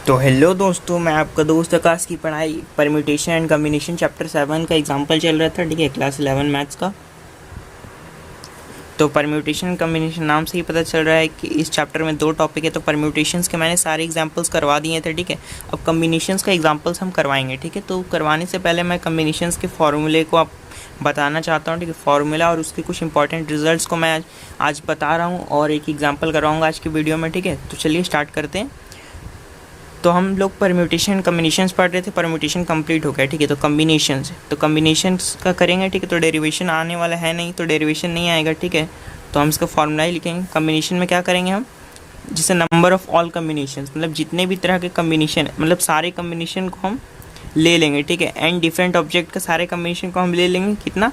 तो हेलो दोस्तों, मैं आपका दोस्त आकाश की पढ़ाई परम्यूटेशन एंड कम्बिनेशन चैप्टर 7 का एग्जांपल चल रहा था। ठीक है, क्लास 11 मैथ्स का। तो परम्यूटेशन एंड कम्बिनेशन नाम से ही पता चल रहा है कि इस चैप्टर में दो टॉपिक है। तो परम्यूटेशंस के मैंने सारे एग्जांपल्स करवा दिए थे। ठीक है, अब कम्बिनेशंस का एग्जांपल्स हम करवाएंगे। ठीक है, तो करवाने से पहले मैं कम्बिनेशंस के फॉर्मूले को आप बताना चाहता हूँ। ठीक है, फार्मूला और उसके कुछ इंपॉर्टेंट रिजल्ट्स को मैं आज बता रहा हूँ और एक एग्जाम्पल करवाऊँगा आज की वीडियो में। ठीक है, तो चलिए स्टार्ट करते हैं। तो हम लोग परम्यूटेशन कम्बिनेशंस पढ़ रहे थे, परम्यूटेशन कंप्लीट हो गया। ठीक है, तो कम्बिनेशंस, तो कम्बिनेशंस का करेंगे। ठीक है, तो डेरिवेशन आने वाला है नहीं, तो डेरिवेशन नहीं आएगा। ठीक है, तो हम इसका फॉर्मूला ही लिखेंगे। कम्बिनेशन में क्या करेंगे हम, जैसे नंबर ऑफ ऑल कम्बिनेशंस, मतलब जितने भी तरह के कम्बिनेशन, मतलब सारे कम्बिनेशन को हम ले लेंगे। ठीक है, एंड डिफरेंट ऑब्जेक्ट का सारे कम्बिनेशन को हम ले लेंगे। कितना,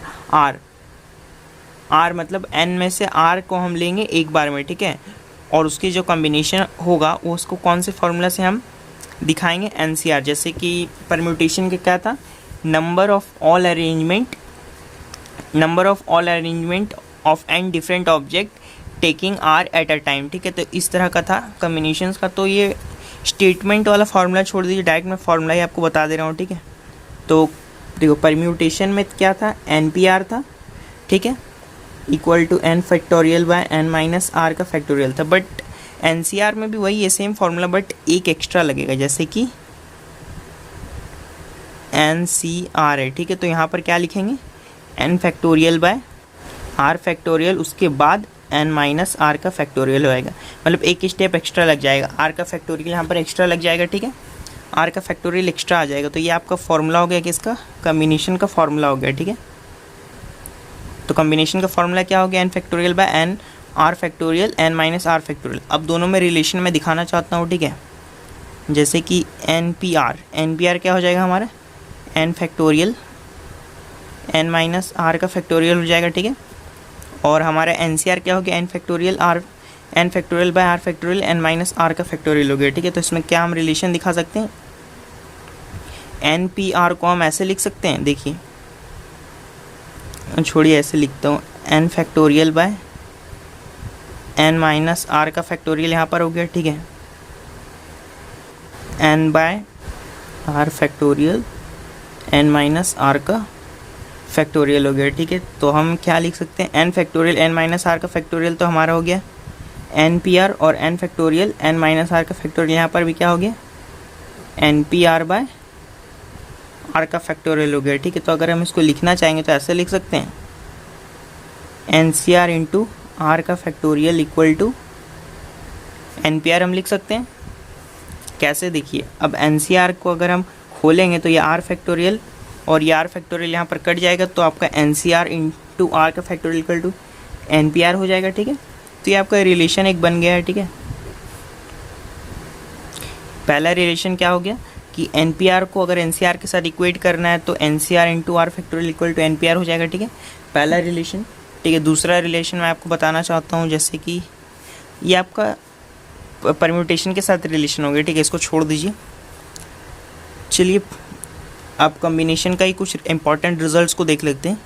आर मतलब n में से r को हम लेंगे एक बार में। ठीक है, और उसकी जो कम्बिनेशन होगा वो उसको कौन से फॉर्मूला से हम दिखाएंगे, NCR। जैसे कि परम्यूटेशन के क्या था, number of all arrangement of n different object taking R at a time. ठीक है, तो इस तरह का था कम्बिनेशंस का। तो ये स्टेटमेंट वाला फार्मूला छोड़ दीजिए, डायरेक्ट मैं फार्मूला ही आपको बता दे रहा हूँ। ठीक है, तो देखो परम्यूटेशन में क्या था, NPR था। ठीक है, equal to n factorial by n minus r का फैक्टोरियल था। बट NCR में भी वही है, सेम फार्मूला, बट एक एक्स्ट्रा लगेगा, जैसे कि NCR है। ठीक है, तो यहाँ पर क्या लिखेंगे, n factorial bye r factorial, उसके बाद n माइनस r का फैक्टोरियल होएगा। मतलब एक स्टेप एक्स्ट्रा लग जाएगा, r का फैक्टोरियल यहाँ पर एक्स्ट्रा लग जाएगा। ठीक है, r का फैक्टोरियल एक्स्ट्रा आ जाएगा। तो ये आपका फॉर्मूला हो गया, किसका, कम्बिनेशन का फॉर्मूला हो गया। ठीक है, तो कम्बिनेशन का फॉर्मूला क्या हो गया, n factorial by n r factorial n minus r factorial. अब दोनों में रिलेशन में दिखाना चाहता हूँ। ठीक है, जैसे कि NPR क्या हो जाएगा हमारा, n factorial n minus r का फैक्टोरियल हो जाएगा। ठीक है, और हमारा NCR क्या हो गया, n factorial bye r factorial n minus r का फैक्टोरियल हो गया। ठीक है, तो इसमें क्या हम रिलेशन दिखा सकते हैं, NPR को हम ऐसे लिख सकते हैं, देखिए छोड़िए ऐसे लिखता हूँ, n factorial by n minus r का फैक्टोरियल यहाँ पर हो गया। ठीक है, n by r factorial n minus r का फैक्टोरियल हो गया। ठीक है, तो हम क्या लिख सकते हैं, n factorial n minus r का फैक्टोरियल तो हमारा हो गया NPR, और n factorial n minus r का फैक्टोरियल यहाँ पर भी क्या हो गया, NPR बाय r का फैक्टोरियल हो गया। ठीक है, तो अगर हम इसको लिखना चाहेंगे तो ऐसे लिख सकते हैं, NCR इंटू r का फैक्टोरियल इक्वल टू NPR हम लिख सकते हैं। कैसे, देखिए अब NCR को अगर हम खोलेंगे तो ये r फैक्टोरियल और ये r फैक्टोरियल यहाँ पर कट जाएगा, तो आपका NCR इंटू r का फैक्टोरियल इक्वल टू NPR हो जाएगा। ठीक है, तो ये आपका रिलेशन एक बन गया है। ठीक है, पहला रिलेशन क्या हो गया कि NPR को अगर NCR के साथ इक्वेट करना है तो NCR into r factorial equal to NPR हो जाएगा। ठीक है, पहला रिलेशन। ठीक है, दूसरा रिलेशन मैं आपको बताना चाहता हूँ, जैसे कि ये आपका परम्यूटेशन के साथ रिलेशन हो गया। ठीक है, इसको छोड़ दीजिए। चलिए आप कम्बिनेशन का ही कुछ इंपॉर्टेंट रिजल्ट्स को देख लेते हैं।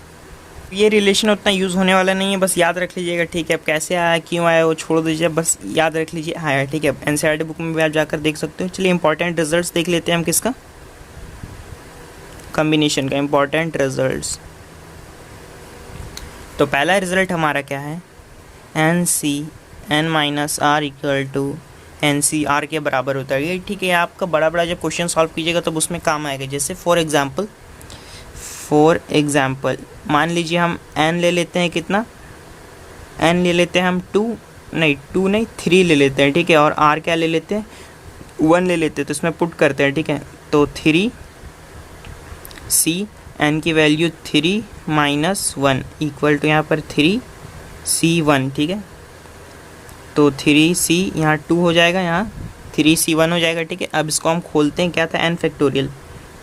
ये रिलेशन उतना यूज़ होने वाला नहीं है, बस याद रख लीजिएगा। ठीक है, अब कैसे आया, क्यों आया, वो छोड़ दीजिए, बस याद रख लीजिए आया। ठीक है, NCERT बुक में भी आप जाकर देख सकते हो। चलिए इंपॉर्टेंट रिजल्ट्स देख लेते हैं हम, किसका, कम्बिनेशन का इंपॉर्टेंट रिजल्ट्स। तो पहला रिजल्ट हमारा क्या है, n minus r equal to NCR के बराबर होता है। ये ठीक है, आपका बड़ा बड़ा जब क्वेश्चन सॉल्व कीजिएगा तब उसमें काम आएगा। जैसे फॉर एग्जाम्पल मान लीजिए हम n ले लेते हैं, कितना, n ले लेते हैं हम 2 नहीं 3 ले लेते हैं। ठीक है, और r क्या ले लेते हैं, 1 ले लेते हैं, तो इसमें पुट करते हैं। ठीक है, तो 3c n की वैल्यू 3 माइनस 1 इक्वल टू यहाँ पर 3c1। ठीक है, तो 3c यहाँ 2 हो जाएगा, यहाँ 3c1 हो जाएगा। ठीक है, अब इसको हम खोलते हैं, क्या था, n फैक्टोरियल,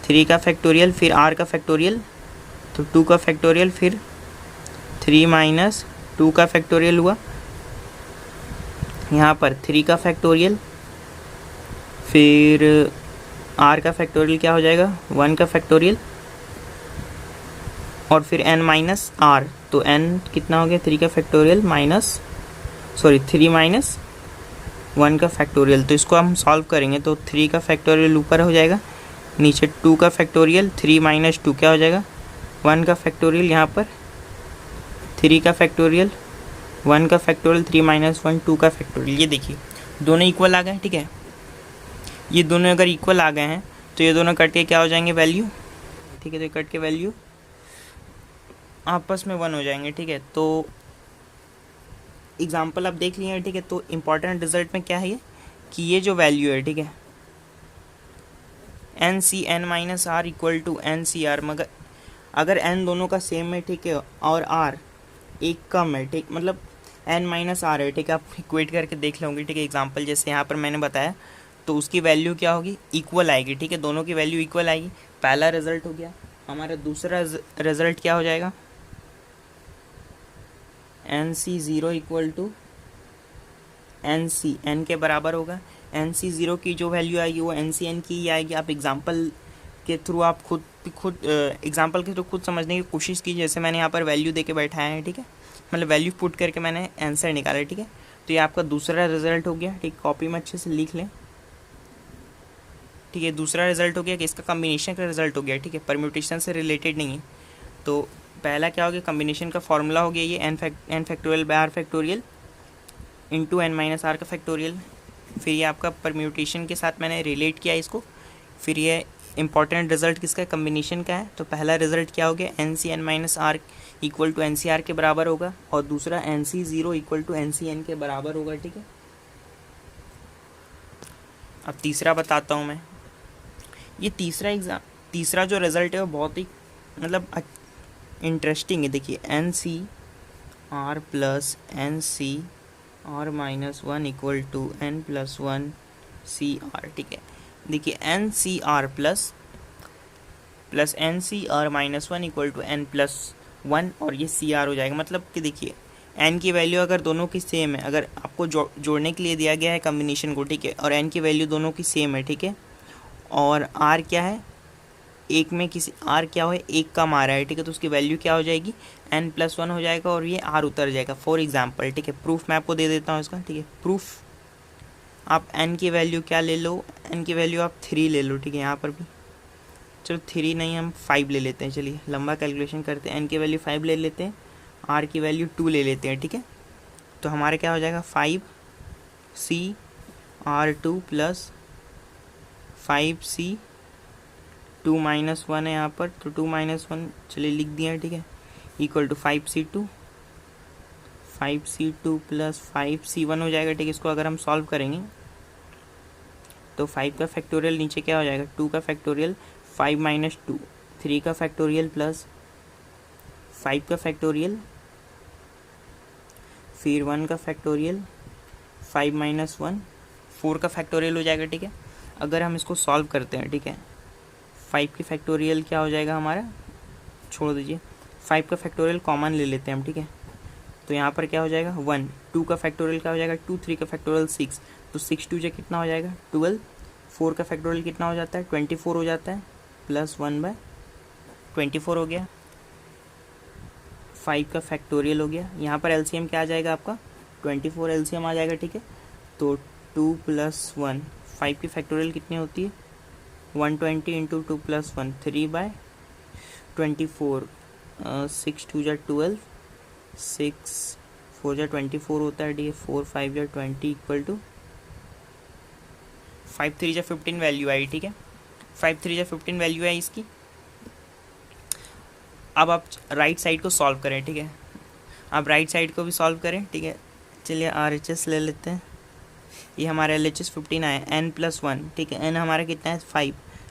3 का फैक्टोरियल, फिर r का फैक्टोरियल, तो 2 का फैक्टोरियल, फिर 3 माइनस 2 का फैक्टोरियल हुआ, यहाँ पर 3 का फैक्टोरियल, फिर r का फैक्टोरियल क्या हो जाएगा, 1 का फैक्टोरियल, और फिर n माइनस r, तो n कितना हो गया, 3 का फैक्टोरियल माइनस 3 माइनस 1 का फैक्टोरियल, तो इसको हम सॉल्व करेंगे तो 3 का फैक्टोरियल ऊपर हो जाएगा, नीचे 2 का फैक्टोरियल, 3 माइनस 2 क्या हो जाएगा 1 का फैक्टोरियल, यहाँ पर 3 का फैक्टोरियल, 1 का फैक्टोरियल, 3 माइनस 1 2 का फैक्टोरियल। ये देखिए दोनों इक्वल आ गए, ठीक है। ये दोनों अगर इक्वल आ गए हैं तो ये दोनों कट के क्या हो जाएंगे वैल्यू, ठीक है। तो कट के वैल्यू आपस में 1 हो जाएंगे, ठीक है। तो एग्जाम्पल आप देख लिए, ठीक है। तो इम्पॉर्टेंट रिजल्ट में क्या है ये कि ये जो वैल्यू है, ठीक है, n C n minus r equal to n C r, मगर अगर एन दोनों का सेम है, ठीक है, और आर एक कम है, ठीक, मतलब एन माइनस आर है, ठीक है, आप इक्वेट करके देख लोगे, ठीक है। एग्जाम्पल जैसे यहाँ पर मैंने बताया, तो उसकी वैल्यू क्या होगी इक्वल आएगी, ठीक है, दोनों की वैल्यू इक्वल आएगी। पहला रिजल्ट हो गया हमारा। दूसरा रिजल्ट क्या हो जाएगा, n C zero equal to n C n के बराबर होगा। एन सी ज़ीरो की जो वैल्यू आएगी वो एन सी एन की ही आएगी। आप एग्जाम्पल के थ्रू आप खुद एग्जाम्पल के थ्रू खुद समझने की कोशिश कीजिए। जैसे मैंने यहाँ पर वैल्यू दे के बैठाया है, ठीक है, मतलब वैल्यू पुट करके मैंने आंसर निकाला, ठीक है। तो ये आपका दूसरा रिजल्ट हो गया, ठीक, कॉपी में अच्छे से लिख लें, ठीक है। दूसरा रिजल्ट हो गया कि इसका कम्बिनेशन का रिजल्ट हो गया, ठीक है, परम्यूटेशन से रिलेटेड नहीं है। तो पहला क्या हो गया, कम्बिनेशन का फॉर्मूला हो गया ये n factorial by r factorial into n minus r का फैक्टोरियल। फिर ये आपका परम्यूटेशन के साथ मैंने रिलेट किया इसको। फिर ये इंपॉर्टेंट रिजल्ट किसका कम्बिनेशन का है, तो पहला रिजल्ट क्या हो गया n C n minus r equal to n C r के बराबर होगा, और दूसरा n C zero equal to n C n के बराबर होगा, ठीक है। अब तीसरा बताता हूँ मैं। ये तीसरा जो रिजल्ट है वो बहुत ही मतलब इंटरेस्टिंग है। देखिए n C r plus n C r minus 1 equal to n plus 1 C r, ठीक है। देखिए n C r plus n C r minus 1 equal to n plus 1, और ये सी आर हो जाएगा। मतलब कि देखिए एन की वैल्यू अगर दोनों की सेम है, अगर आपको जोड़ने के लिए दिया गया है कम्बिनेशन को, ठीक है, और एन की वैल्यू दोनों की सेम है, ठीक है, और आर क्या है एक में किसी आर क्या हो एक कम आ रहा है, ठीक है, तो उसकी वैल्यू क्या हो जाएगी एन प्लस 1 हो जाएगा, और ये आर उतर जाएगा। फॉर एग्जांपल, ठीक है, प्रूफ मैं आपको दे देता हूँ इसका, ठीक है। प्रूफ आप एन की वैल्यू क्या ले लो, एन की वैल्यू आप 3 ले लो, ठीक है। यहाँ पर भी चलो 3 नहीं, हम 5 ले लेते हैं। चलिए लंबा कैलकुलेशन करते हैं। एन की वैल्यू 5 ले लेते हैं, आर की वैल्यू 2 ले लेते हैं, ठीक है। तो हमारे क्या हो जाएगा 5 सी आर 2 प्लस 5 सी 2 माइनस 1 है यहाँ पर, तो 2 माइनस 1 चलिए लिख दिया, ठीक है, equal to 5C2 plus 5C1 हो जाएगा, ठीक है। इसको अगर हम सॉल्व करेंगे तो 5 का फैक्टोरियल नीचे क्या हो जाएगा 2 का फैक्टोरियल, 5 माइनस 2 3 का फैक्टोरियल प्लस 5 का फैक्टोरियल, फिर 1 का फैक्टोरियल, 5 माइनस 1 4 का फैक्टोरियल हो जाएगा, ठीक है। अगर हम इसको सॉल्व करते हैं, ठीक है, 5 की फैक्टोरियल क्या हो जाएगा हमारा, छोड़ दीजिए, 5 का फैक्टोरियल कॉमन ले लेते हैं हम, ठीक है। तो यहाँ पर क्या हो जाएगा 1, 2 का फैक्टोरियल क्या हो जाएगा 2, 3 का फैक्टोरियल 6, तो 6 2 कितना हो जाएगा 12, 4 का फैक्टोरियल कितना हो जाता है 24 हो जाता है, प्लस 1/24 हो गया। 5 का फैक्टोरियल हो गया, यहाँ पर एलसीएम क्या आ जाएगा आपका 24 एलसीएम आ जाएगा, ठीक है। तो 2 प्लस 1, 5 की फैक्टोरियल कितनी होती है 120 इंटू 2 प्लस 1 3/24, 6 2 12, 6 4 24 होता है, डी 4 5 20 इक्वल टू 5 3 15 वैल्यू आई, ठीक है। 5 3 15 वैल्यू आई इसकी। अब आप राइट साइड को सॉल्व करें, ठीक है, आप राइट साइड को भी सॉल्व करें, ठीक है। चलिए RHS ले लेते हैं। ये हमारा LHS 15 आया, n प्लस 1, ठीक है, n हमारा कितना है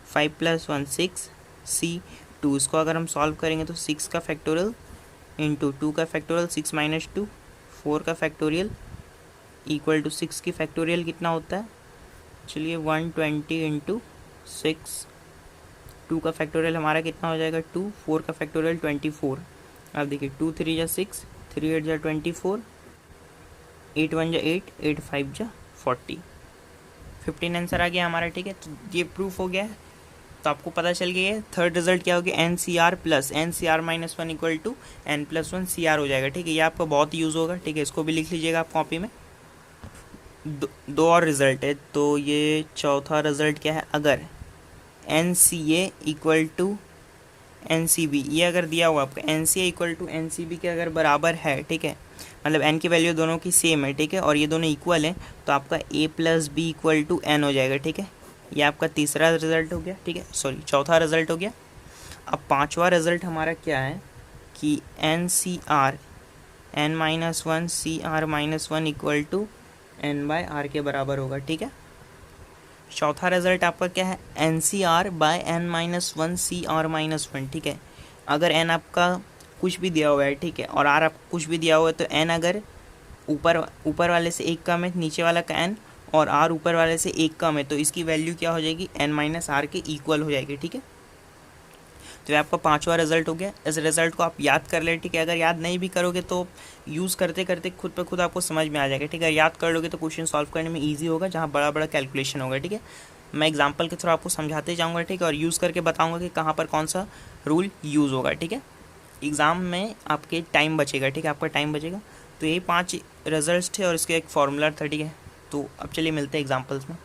5 प्लस 1 6 C2, इसको अगर हम सॉल्व करेंगे तो 6 का फैक्टोरियल इंटू 2 का फैक्टोरियल 6 माइनस 2 4 का फैक्टोरियल इक्वल टू 6 की फैक्टोरियल कितना होता है, चलिए 120 इंटू 6, 2 का फैक्टोरियल हमारा कितना हो जाएगा 2, 4 का फैक्टोरियल 24। अब देखिए 2 3 जा 6, 3 8 जा 24, 8 1 जा 8, 8 5 जा 40, 15 आंसर आ गया हमारा, ठीक है। तो ये प्रूफ हो गया है, तो आपको पता चल गया है। थर्ड रिजल्ट क्या हो गया n C r plus n C r minus 1 equal to n plus 1 C r हो जाएगा, ठीक है। ये आपका बहुत यूज़ होगा, ठीक है, इसको भी लिख लीजिएगा आप कॉपी में। दो और रिज़ल्ट है, तो ये चौथा रिज़ल्ट क्या है, अगर n C a equal to n C b, ये अगर दिया हुआ आपका n C a equal to n C b के अगर बराबर है, ठीक है, मतलब एन की वैल्यू दोनों की सेम है, ठीक है, और ये दोनों इक्वल हैं, तो आपका a plus b equal to n हो जाएगा, ठीक है। ये आपका तीसरा रिजल्ट हो गया, ठीक है, सॉरी चौथा रिजल्ट हो गया। अब पांचवा रिजल्ट हमारा क्या है कि n C r n minus one C r minus one equal to n by r के बराबर होगा, ठीक है। चौथा रिजल्ट आपका क्या है, n C r by n minus one C r minus one, ठीक है। अगर एन आपका कुछ भी दिया हुआ है, ठीक है, और आर आपको कुछ भी दिया हुआ है, तो एन अगर ऊपर वाले से एक कम है, नीचे वाला का एन, और आर ऊपर वाले से एक कम है, तो इसकी वैल्यू क्या हो जाएगी, एन माइनस आर के इक्वल हो जाएगी, ठीक है। तो ये आपका पांचवा रिजल्ट हो गया। इस रिजल्ट को आप याद कर ले, ठीक है। अगर याद नहीं भी करोगे तो यूज़ करते करते खुद पे खुद आपको समझ में आ जाएगा, ठीक है। याद कर लोगे तो क्वेश्चन सॉल्व करने में ईजी होगा, जहाँ बड़ा बड़ा कैलकुलेशन होगा, ठीक है। मैं एग्जाम्पल के थ्रू आपको समझाते जाऊँगा, ठीक है, और यूज़ करके बताऊँगा कि कहाँ पर कौन सा रूल यूज़ होगा, ठीक है। एग्ज़ाम में आपके टाइम बचेगा, ठीक है, आपका टाइम बचेगा। तो यही 5 रिजल्ट थे और इसके एक फॉर्मूला था, ठीक है। तो अब चलिए मिलते हैं एग्जाम्पल्स में।